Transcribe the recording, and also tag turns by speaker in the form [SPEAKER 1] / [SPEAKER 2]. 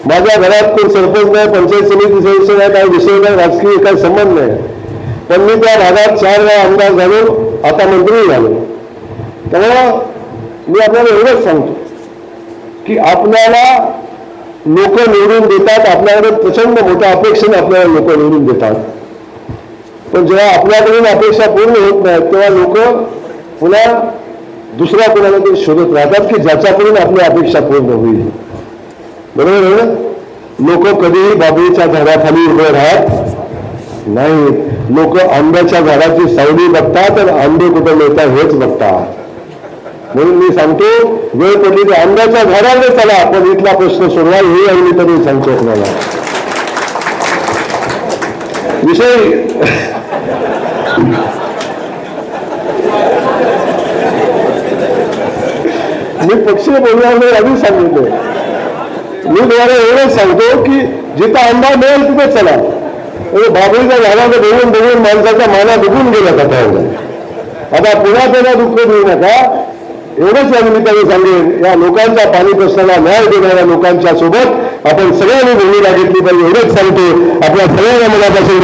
[SPEAKER 1] माझ्या घरात कोण सरपंच नाही, पंचायत समिती सदस्य नाही, काही विषय नाही, राजकीय काही संबंध नाही, पण मी त्या भागात 4 वेळा आमदार झालो, आता मंत्री झालो. त्यामुळं मी आपल्याला एवढंच सांगतो की आपल्याला लोक निवडून देतात, आपल्याकडे प्रचंड मोठ्या अपेक्षेने आपल्याला लोक निवडून देतात, पण जेव्हा आपल्याकडून अपेक्षा पूर्ण होत नाहीत तेव्हा लोक पुन्हा दुसऱ्या कोणाला ते शोधत राहतात की ज्याच्याकडून आपली अपेक्षा पूर्ण होईल. बरोबर आहे ना? लोक कधीही बाबळीच्या झाडाखाली उभे राहत नाही, लोक आंब्याच्या झाडाची सावली बघतात आणि आंबे कुठे मिळतात हेच बघतात. म्हणून मी सांगतो, वेळ पडली तर आंब्याच्या झाडाने चला, पण इथला प्रश्न सोडवा हे आणि मी तरी सांगतो तुम्हाला. विषय मी पक्षी बोलणार नाही आधी सांगितलं. मी तुम्हाला एवढंच सांगतो की जिथं आंबा मिळेल तिथे चला. बाबळीच्या झाडाला बघून बघून माणसाचा माना दुखून गेला कथा. आता पुन्हा त्यांना दुःख देऊ नका, एवढंच या निमित्ताने सांगेन. या लोकांच्या पाणी प्रश्नाला न्याय देणाऱ्या लोकांच्या सोबत आपण सगळ्यांनी भूमिका घेतली पाहिजे एवढंच सांगतो. आपल्या सगळ्यांना मनापासून